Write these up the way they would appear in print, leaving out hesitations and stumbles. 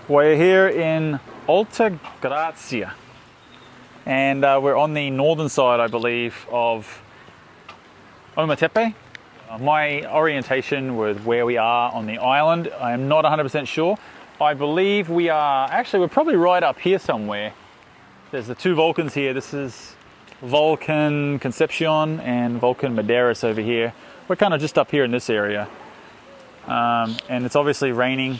We're here in Alta Grazia, and we're on the northern side, I believe, of Ometepe. My orientation with where we are on the island, I am not 100% sure. I believe we're probably right up here somewhere. There's the two volcans here. This is Volcan Concepcion and Volcan Madeiras over here. We're kind of just up here in this area. And it's obviously raining.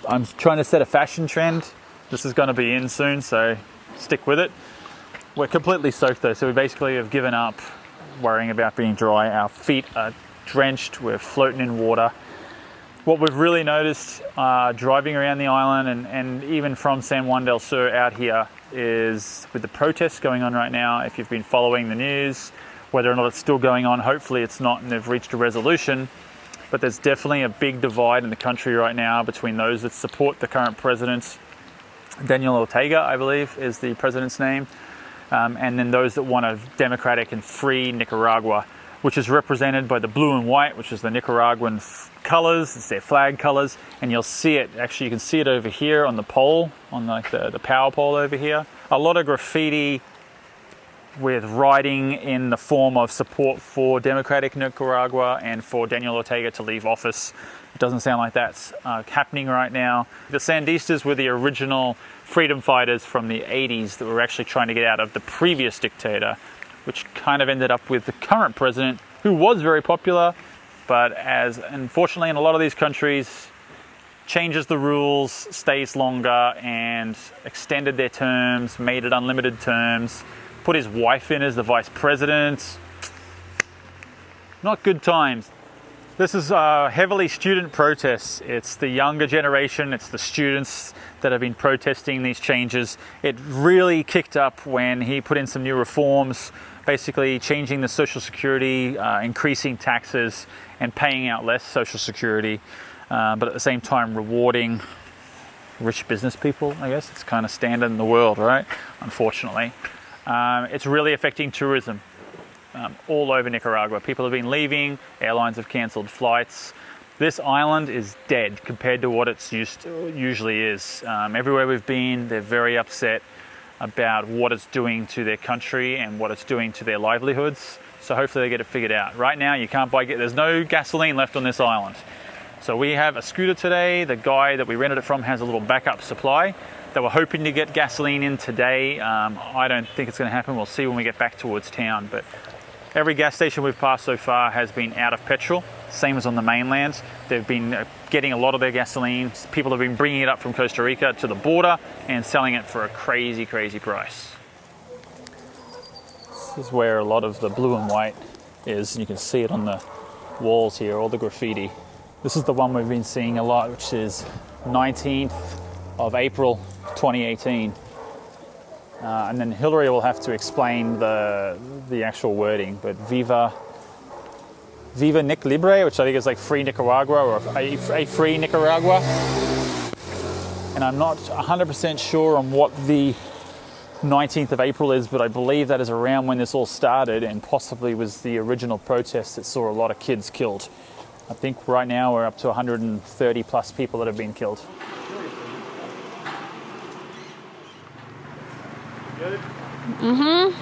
I'm trying to set a fashion trend. This is going to be in soon, so stick with it. We're completely soaked though, so we basically have given up worrying about being dry. Our feet are drenched, we're floating in water. What we've really noticed driving around the island and even from San Juan del Sur out here is with the protests going on right now, if you've been following the news, whether or not it's still going on, hopefully it's not and they've reached a resolution. But there's definitely a big divide in the country right now between those that support the current president, Daniel Ortega, I believe is the president's name, and then those that want a democratic and free Nicaragua, which is represented by the blue and white, which is the Nicaraguan colors, it's their flag colors, and you'll see it, actually you can see it over here on the pole, on like the power pole over here. A lot of graffiti with writing in the form of support for democratic Nicaragua and for Daniel Ortega to leave office. It doesn't sound like that's happening right now. The Sandistas were the original freedom fighters from the 80s that were actually trying to get out of the previous dictator, which kind of ended up with the current president, who was very popular, but as unfortunately in a lot of these countries, changes the rules, stays longer, and extended their terms, made it unlimited terms, put his wife in as the vice president. Not good times. This is heavily student protests. It's the younger generation, it's the students that have been protesting these changes. It really kicked up when he put in some new reforms, basically changing the Social Security, increasing taxes and paying out less Social Security, but at the same time rewarding rich business people, I guess. It's kind of standard in the world, right? Unfortunately. It's really affecting tourism all over Nicaragua. People have been leaving, airlines have cancelled flights. This island is dead compared to what it's usually is. Everywhere we've been, they're very upset about what it's doing to their country and what it's doing to their livelihoods. So hopefully they get it figured out. Right now, you can't there's no gasoline left on this island. So we have a scooter today. The guy that we rented it from has a little backup supply. They were hoping to get gasoline in today. I don't think it's going to happen. We'll see when we get back towards town. But every gas station we've passed so far has been out of petrol, same as on the mainland. They've been getting a lot of their gasoline. People have been bringing it up from Costa Rica to the border and selling it for a crazy, crazy price. This is where a lot of the blue and white is, and you can see it on the walls here, all the graffiti. This is the one we've been seeing a lot, which is 19th of April 2018. And then Hillary will have to explain the actual wording, but Viva Nic Libre, which I think is like Free Nicaragua or a Free Nicaragua. And I'm not 100% sure on what the 19th of April is, but I believe that is around when this all started and possibly was the original protest that saw a lot of kids killed. I think right now we're up to 130 plus people that have been killed. Mm-hmm.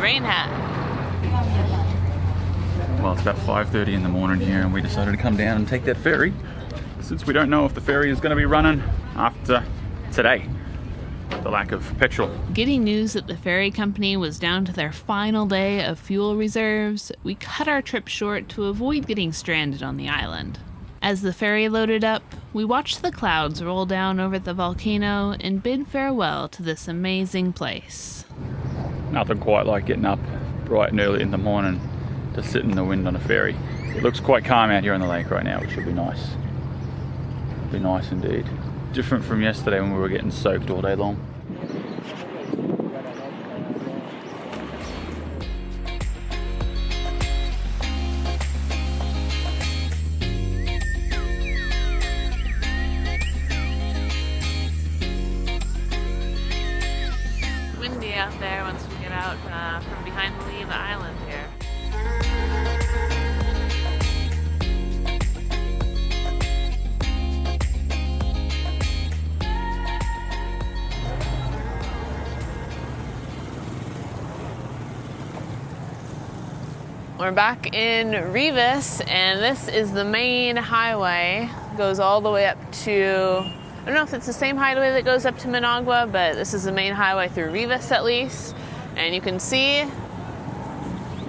Rain hat. Well, it's about 5:30 in the morning here and we decided to come down and take that ferry since we don't know if the ferry is going to be running after today, the lack of petrol. Getting news that the ferry company was down to their final day of fuel reserves, we cut our trip short to avoid getting stranded on the island. As the ferry loaded up, we watched the clouds roll down over the volcano and bid farewell to this amazing place. Nothing quite like getting up bright and early in the morning to sit in the wind on a ferry. It looks quite calm out here on the lake right now, which should be nice. Be nice indeed. Different from yesterday when we were getting soaked all day long. out there once we get out from behind the lee of the island here. We're back in Rivas, and this is the main highway. It goes all the way up to, I don't know if it's the same highway that goes up to Managua, but this is the main highway through Rivas at least. And you can see it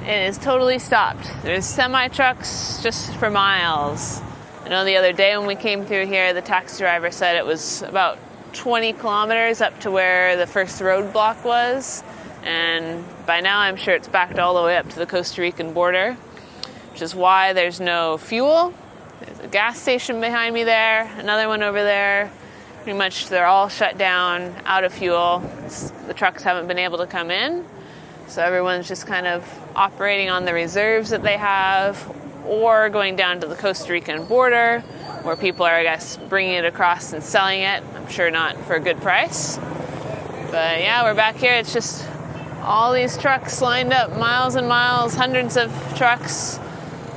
is totally stopped. There's semi-trucks just for miles. I know the other day when we came through here, the taxi driver said it was about 20 kilometers up to where the first roadblock was. And by now I'm sure it's backed all the way up to the Costa Rican border, which is why there's no fuel. There's a gas station behind me there, another one over there. Pretty much they're all shut down, out of fuel. The trucks haven't been able to come in, so everyone's just kind of operating on the reserves that they have, or going down to the Costa Rican border, where people are, I guess, bringing it across and selling it. I'm sure not for a good price. But yeah, we're back here. It's just all these trucks lined up, miles and miles, hundreds of trucks.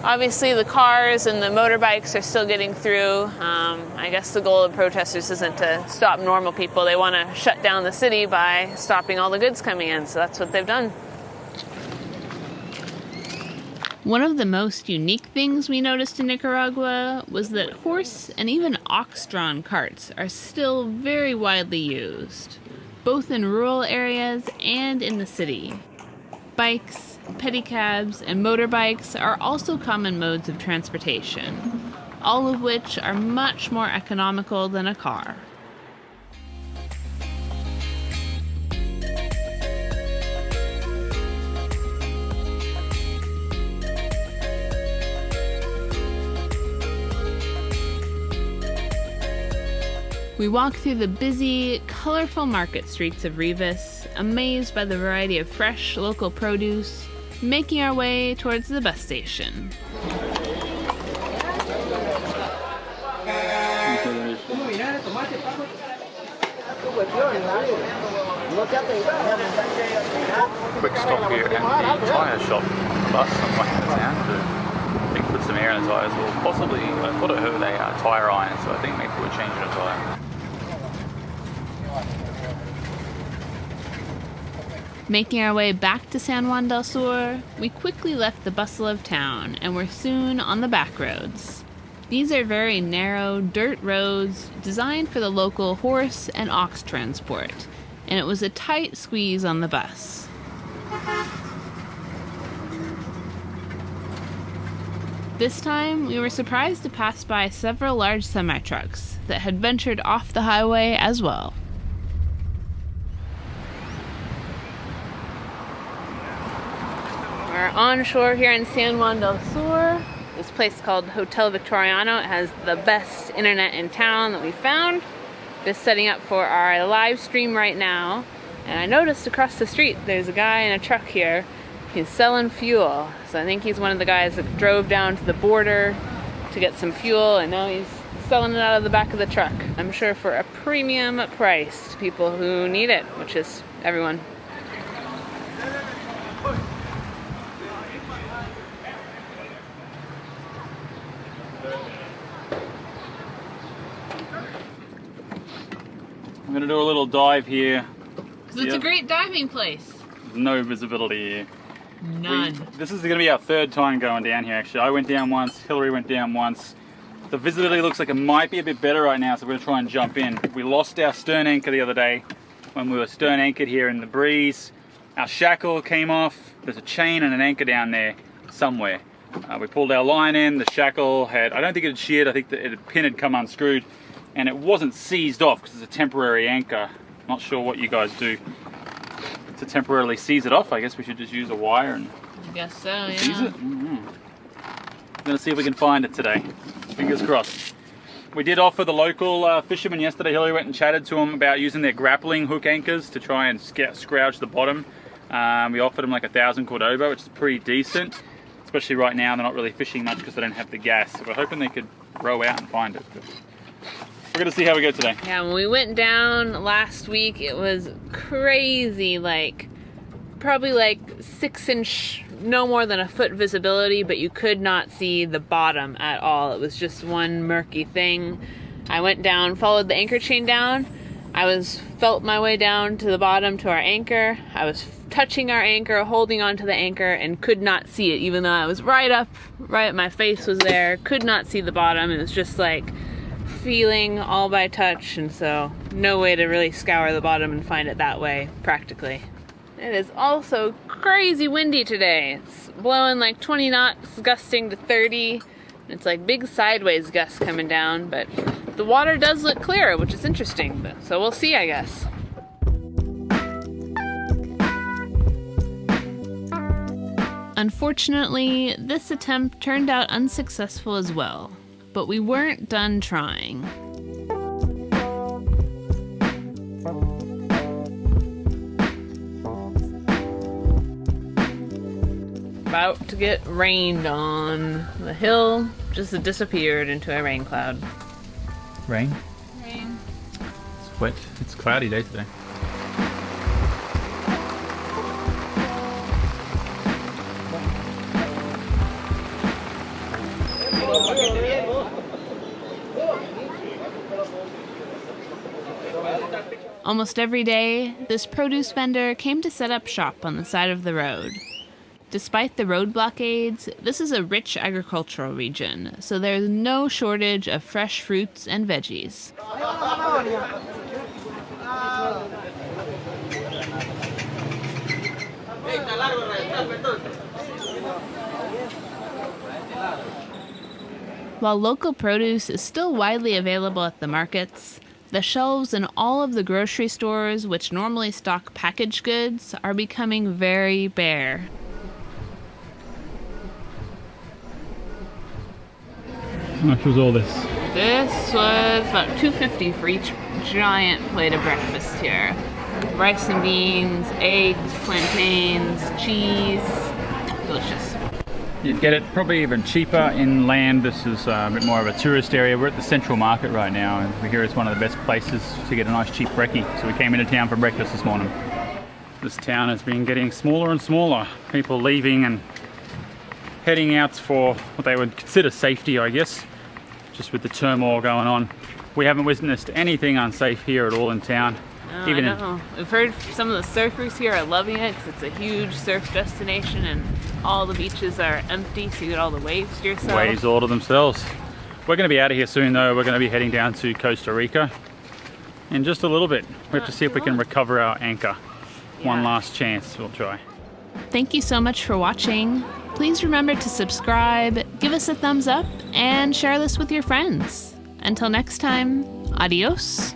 Obviously the cars and the motorbikes are still getting through. I guess the goal of protesters isn't to stop normal people. They want to shut down the city by stopping all the goods coming in, so that's what they've done. One of the most unique things we noticed in Nicaragua was that horse and even ox-drawn carts are still very widely used, both in rural areas and in the city. Bikes, pedicabs, and motorbikes are also common modes of transportation, all of which are much more economical than a car. We walk through the busy, colorful market streets of Rivas, amazed by the variety of fresh, local produce, making our way towards the bus station. Quick stop here at the tyre shop bus on the way to town to put some air in the tyres, or possibly, I thought I heard a tyre iron, so I think maybe we're changing a tyre. Making our way back to San Juan del Sur, we quickly left the bustle of town and were soon on the back roads. These are very narrow, dirt roads designed for the local horse and ox transport, and it was a tight squeeze on the bus. This time, we were surprised to pass by several large semi-trucks that had ventured off the highway as well. We're on shore here in San Juan del Sur. This place called Hotel Vittoriano. It has the best internet in town that we found. Just setting up for our live stream right now. And I noticed across the street there's a guy in a truck here. He's selling fuel. So I think he's one of the guys that drove down to the border to get some fuel, and now he's selling it out of the back of the truck. I'm sure for a premium price to people who need it, which is everyone. I'm going to do a little dive here. Because it's a great diving place. No visibility here. None. This is going to be our third time going down here actually. I went down once, Hillary went down once. The visibility looks like it might be a bit better right now, so we're going to try and jump in. We lost our stern anchor the other day when we were stern anchored here in the breeze. Our shackle came off. There's a chain and an anchor down there somewhere. We pulled our line in, the shackle had, I don't think it had sheared, I think the pin had come unscrewed, and it wasn't seized off because it's a temporary anchor. Not sure what you guys do to temporarily seize it off. I guess we should just use a wire and I guess so, yeah. seize it. I'm gonna see if we can find it today. Fingers crossed. We did offer the local fishermen yesterday. Hillary went and chatted to them about using their grappling hook anchors to try and scrouge the bottom. We offered them like 1,000 Cordoba, which is pretty decent. Especially right now, they're not really fishing much because they don't have the gas. So we're hoping they could row out and find it. But we're gonna see how we go today. Yeah, when we went down last week, it was crazy, like probably like 6-inch, no more than a foot visibility, but you could not see the bottom at all. It was just one murky thing. I went down, followed the anchor chain down. Felt my way down to the bottom to our anchor. I was touching our anchor, holding onto the anchor, and could not see it, even though I was right, my face was there, could not see the bottom. It was just like feeling all by touch, and so no way to really scour the bottom and find it that way, practically. It is also crazy windy today. It's blowing like 20 knots, gusting to 30. It's like big sideways gusts coming down, but the water does look clear, which is interesting. So we'll see, I guess. Unfortunately, this attempt turned out unsuccessful as well, but we weren't done trying. About to get rained on. The hill just disappeared into a rain cloud. Rain? Rain. It's wet. It's a cloudy day today. Almost every day, this produce vendor came to set up shop on the side of the road. Despite the road blockades, this is a rich agricultural region, so there's no shortage of fresh fruits and veggies. While local produce is still widely available at the markets, the shelves in all of the grocery stores, which normally stock packaged goods, are becoming very bare. How much was all this? This was about $2.50 for each giant plate of breakfast here. Rice and beans, eggs, plantains, cheese. Delicious. You'd get it probably even cheaper inland. This is a bit more of a tourist area. We're at the Central Market right now, and we hear it's one of the best places to get a nice cheap brekkie. So we came into town for breakfast this morning. This town has been getting smaller and smaller. People leaving and heading out for what they would consider safety, I guess, just with the turmoil going on. We haven't witnessed anything unsafe here at all in town. No, I know. We've heard some of the surfers here are loving it because it's a huge surf destination and all the beaches are empty, so you get all the waves to yourself. Waves all to themselves. We're going to be out of here soon though. We're going to be heading down to Costa Rica in just a little bit. We have to see if we can recover our anchor. Yeah. One last chance, we'll try. Thank you so much for watching. Please remember to subscribe, give us a thumbs up, and share this with your friends. Until next time, adios.